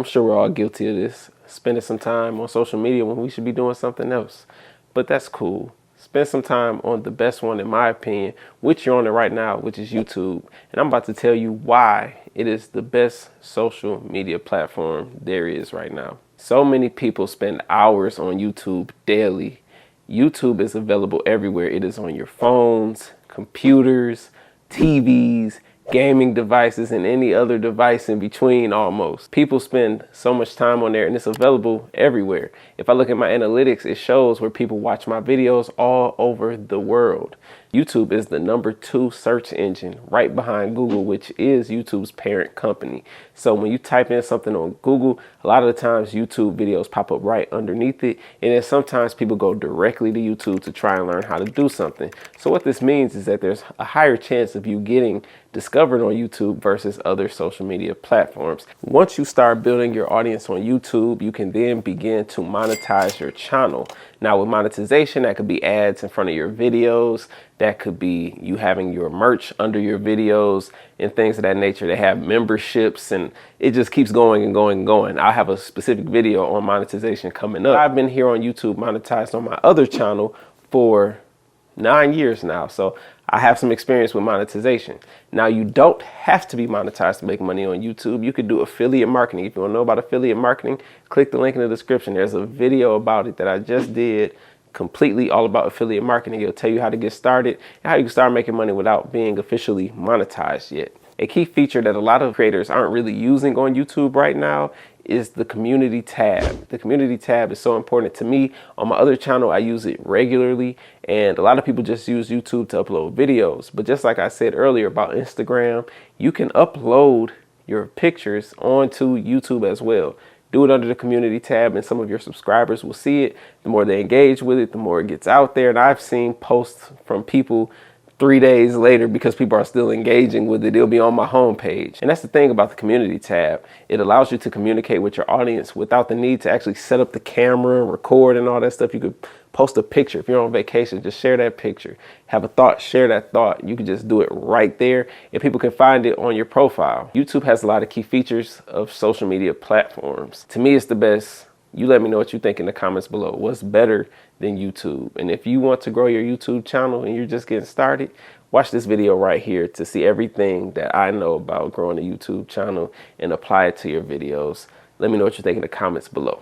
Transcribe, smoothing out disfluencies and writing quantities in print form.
I'm sure we're all guilty of this, spending some time on social media when we should be doing something else. But that's cool. Spend some time on the best one, in my opinion, which you're on it right now, which is YouTube. And I'm about to tell you why it is the best social media platform there is right now. So many people spend hours on YouTube daily. YouTube is available everywhere. It is on your phones, computers, TVs, gaming devices, and any other device in between almost. People spend so much time on there and it's available everywhere. If I look at my analytics, it shows where people watch my videos all over the world. YouTube is the #2 search engine right behind Google, which is YouTube's parent company. So when you type in something on Google, a lot of the times YouTube videos pop up right underneath it. And then sometimes people go directly to YouTube to try and learn how to do something. So what this means is that there's a higher chance of you getting discovered on YouTube versus other social media platforms. Once you start building your audience on YouTube, you can then begin to monetize your channel. Now with monetization, that could be ads in front of your videos. That could be you having your merch under your videos and things of that nature. They have memberships and it just keeps going and going and going. I'll have a specific video on monetization coming up. I've been here on YouTube monetized on my other channel for 9 years now. So I have some experience with monetization. Now you don't have to be monetized to make money on YouTube. You could do affiliate marketing. If you want to know about affiliate marketing, click the link in the description. There's a video about it that I just did, completely all about affiliate marketing. It'll tell you how to get started and how you can start making money without being officially monetized yet. A key feature that a lot of creators aren't really using on YouTube right now is the community tab. The community tab is so important to me. On my other channel, I use it regularly, and a lot of people just use YouTube to upload videos. But just like I said earlier about Instagram, you can upload your pictures onto YouTube as well. Do it under the community tab and some of your subscribers will see it. The more they engage with it, the more it gets out there. And I've seen posts from people 3 days later because people are still engaging with it. It'll be on my homepage. And that's the thing about the community tab. It allows you to communicate with your audience without the need to actually set up the camera, record and all that stuff. You could post a picture. If you're on vacation, just share that picture. Have a thought, share that thought. You can just do it right there and people can find it on your profile. YouTube has a lot of key features of social media platforms. To me, it's the best. You let me know what you think in the comments below. What's better than YouTube? And if you want to grow your YouTube channel and you're just getting started, watch this video right here to see everything that I know about growing a YouTube channel and apply it to your videos. Let me know what you think in the comments below.